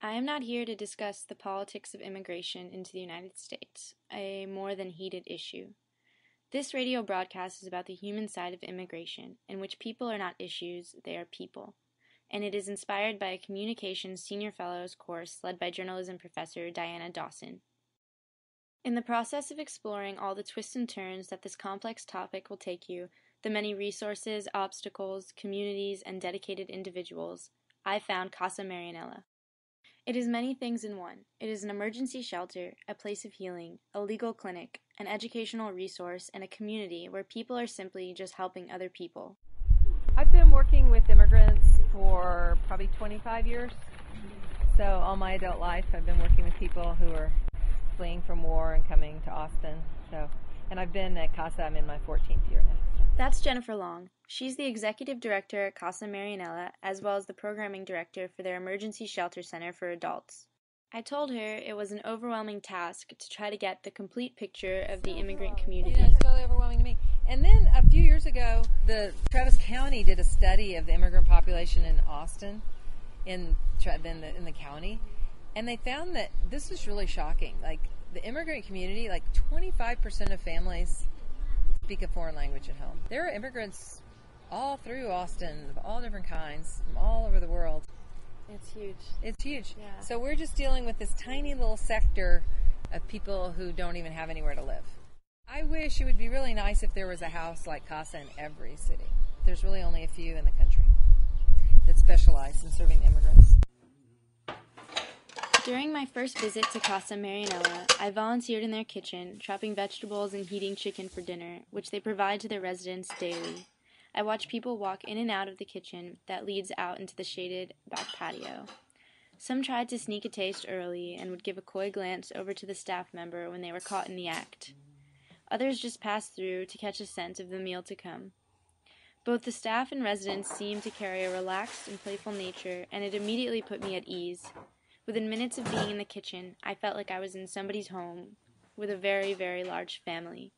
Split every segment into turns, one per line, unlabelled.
I am not here to discuss the politics of immigration into the United States, a more than heated issue. This radio broadcast is about the human side of immigration, in which people are not issues, they are people, and it is inspired by a Communications Senior Fellows course led by journalism professor Diana Dawson. In the process of exploring all the twists and turns that this complex topic will take you, the many resources, obstacles, communities, and dedicated individuals, I found Casa Marianella. It is many things in one. It is an emergency shelter, a place of healing, a legal clinic, an educational resource, and a community where people are simply just helping other people.
I've been working with immigrants for probably 25 years. So all my adult life I've been working with people who are fleeing from war and coming to Austin. And I've been at Casa, I'm in my 14th year now.
That's Jennifer Long. She's the executive director at Casa Marianella, as well as the programming director for their emergency shelter center for adults. I told her it was an overwhelming task to try to get the complete picture of the immigrant community.
It's totally overwhelming to me. And then a few years ago, the Travis County did a study of the immigrant population in Austin, in the county, and they found that this was really shocking. Like, the immigrant community, like 25% of families speak a foreign language at home. There are immigrants all through Austin of all different kinds from all over the world.
It's huge.
It's huge.
Yeah.
So we're just dealing with this tiny little sector of people who don't even have anywhere to live. I wish it would be really nice if there was a house like Casa in every city. There's really only a few in the country that specialize in serving immigrants.
During my first visit to Casa Marianella, I volunteered in their kitchen, chopping vegetables and heating chicken for dinner, which they provide to their residents daily. I watch people walk in and out of the kitchen that leads out into the shaded back patio. Some tried to sneak a taste early and would give a coy glance over to the staff member when they were caught in the act. Others just passed through to catch a scent of the meal to come. Both the staff and residents seemed to carry a relaxed and playful nature, and it immediately put me at ease. Within minutes of being in the kitchen, I felt like I was in somebody's home with a very, very large family.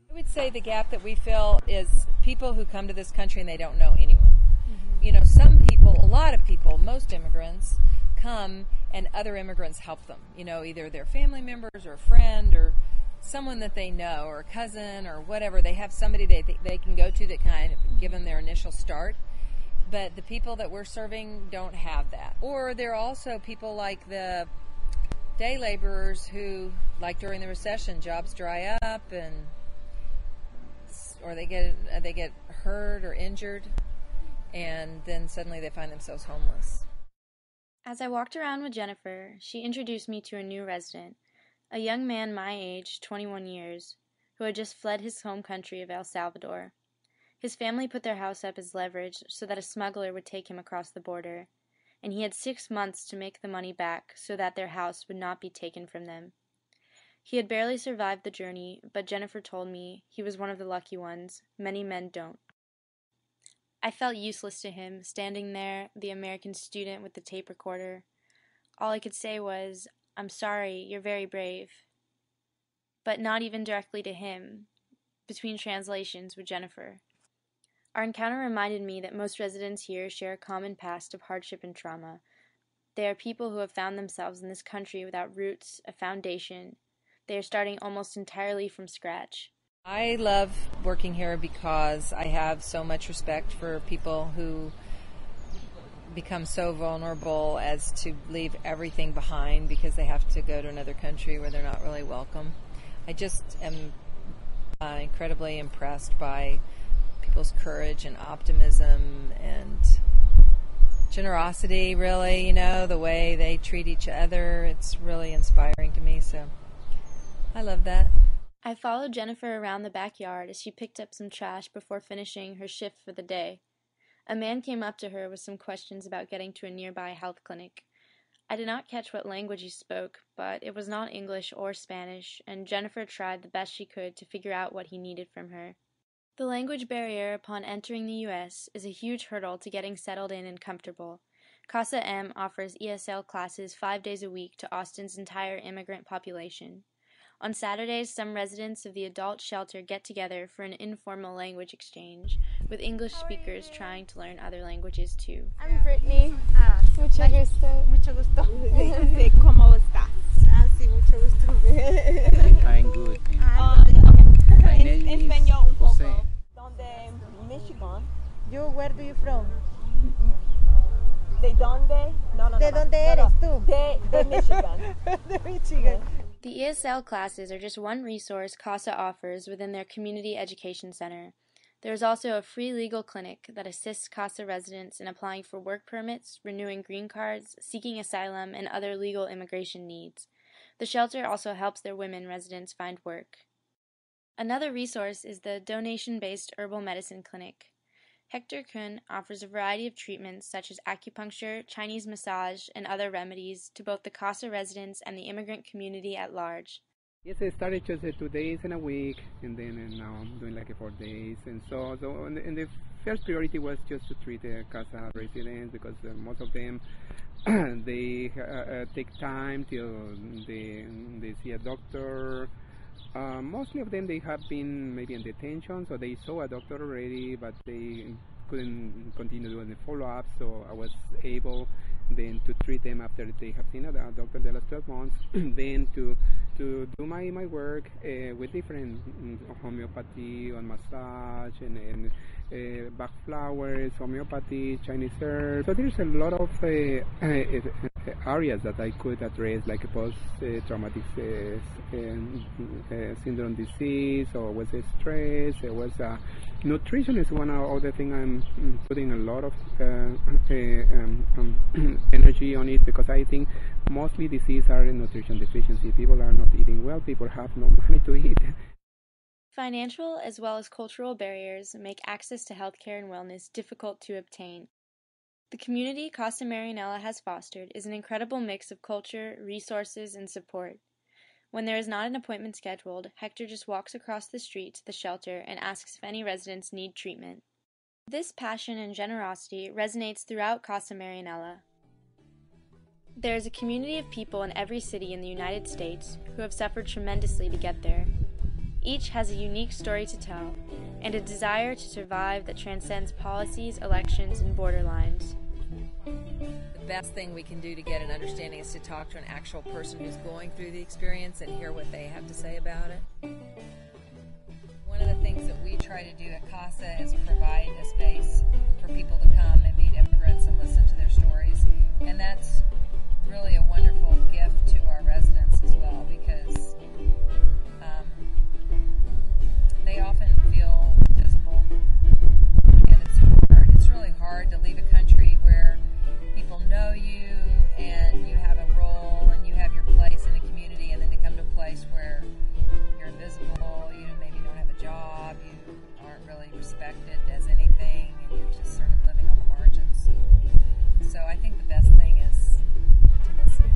I would say the gap that we fill is people who come to this country and they don't know anyone. Mm-hmm. You know, some people, a lot of people, most immigrants come and other immigrants help them. You know, either their family members or a friend or someone that they know or a cousin or whatever. They have somebody they can go to that kind of give them their initial start. But the people that we're serving don't have that. Or there are also people like the day laborers who, like during the recession, jobs dry up or they get hurt or injured, and then suddenly they find themselves homeless.
As I walked around with Jennifer, she introduced me to a new resident, a young man my age, 21 years, who had just fled his home country of El Salvador. His family put their house up as leverage so that a smuggler would take him across the border, and he had 6 months to make the money back so that their house would not be taken from them. He had barely survived the journey, but Jennifer told me he was one of the lucky ones. Many men don't. I felt useless to him, standing there, the American student with the tape recorder. All I could say was, "I'm sorry, you're very brave." But not even directly to him, between translations with Jennifer. Our encounter reminded me that most residents here share a common past of hardship and trauma. They are people who have found themselves in this country without roots, a foundation. They are starting almost entirely from scratch.
I love working here because I have so much respect for people who become so vulnerable as to leave everything behind because they have to go to another country where they're not really welcome. I just am incredibly impressed by people's courage and optimism and generosity, really, you know, the way they treat each other. It's really inspiring to me, so I love that.
I followed Jennifer around the backyard as she picked up some trash before finishing her shift for the day. A man came up to her with some questions about getting to a nearby health clinic. I did not catch what language he spoke, but it was not English or Spanish, and Jennifer tried the best she could to figure out what he needed from her. The language barrier upon entering the U.S. is a huge hurdle to getting settled in and comfortable. Casa M offers ESL classes 5 days a week to Austin's entire immigrant population. On Saturdays, some residents of the adult shelter get together for an informal language exchange, with English speakers trying to learn other languages too.
I'm Brittany. Mucho gusto.
Mucho gusto. Sí, ¿cómo estás? Sí, mucho gusto.
I'm good.
Okay.
My name is
Español un
Jose.
poco. Donde Michigan.
Where do you from?
¿De dónde? No.
¿De dónde eres tú?
De Michigan.
De Michigan.
The ESL classes are just one resource CASA offers within their Community Education Center. There is also a free legal clinic that assists CASA residents in applying for work permits, renewing green cards, seeking asylum, and other legal immigration needs. The shelter also helps their women residents find work. Another resource is the donation-based herbal medicine clinic. Hector Kuhn offers a variety of treatments such as acupuncture, Chinese massage, and other remedies to both the CASA residents and the immigrant community at large.
Yes, I started just 2 days in a week, and now I'm doing like 4 days. And so and the first priority was just to treat the Casa residents because most of them they take time till they see a doctor. Mostly of them they have been maybe in detention, so they saw a doctor already, but they couldn't continue doing the follow-up. So I was able then to treat them after they have seen a doctor the last 12 months, then to do my work with different homeopathy on massage and back flowers, homeopathy, Chinese herbs. So there's a lot of areas that I could address, like post-traumatic syndrome disease, or was it stress, it was nutrition is one other thing I'm putting a lot of energy on it, because I think mostly diseases are in nutrition deficiency. People are not eating well, people have no money to eat.
Financial as well as cultural barriers make access to healthcare and wellness difficult to obtain. The community Casa Marianella has fostered is an incredible mix of culture, resources, and support. When there is not an appointment scheduled, Hector just walks across the street to the shelter and asks if any residents need treatment. This passion and generosity resonates throughout Casa Marianella. There is a community of people in every city in the United States who have suffered tremendously to get there. Each has a unique story to tell, and a desire to survive that transcends policies, elections, and border lines.
The best thing we can do to get an understanding is to talk to an actual person who's going through the experience and hear what they have to say about it. One of the things that we try to do at Casa is provide a space for people to come and meet immigrants and listen to their stories, and that's really a wonderful gift to our residents as well, because they often feel invisible, and it's hard. It's really hard to leave a country where people know you and you have a role and you have your place in the community, and then to come to a place where you're invisible, you maybe don't have a job, you aren't really respected as anything, and you're just sort of living on the margins. So I think the best thing is to listen.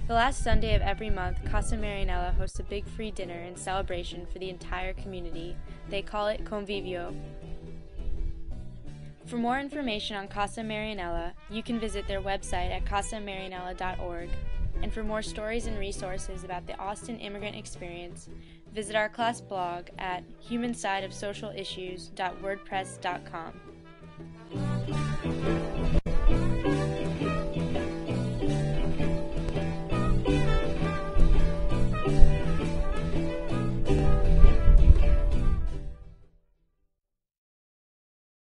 The last Sunday of every month, Casa Marianella hosts a big free dinner and celebration for the entire community. They call it Convivio. For more information on Casa Marianella, you can visit their website at casamarianella.org. And for more stories and resources about the Austin immigrant experience, visit our class blog at humansideofsocialissues.wordpress.com.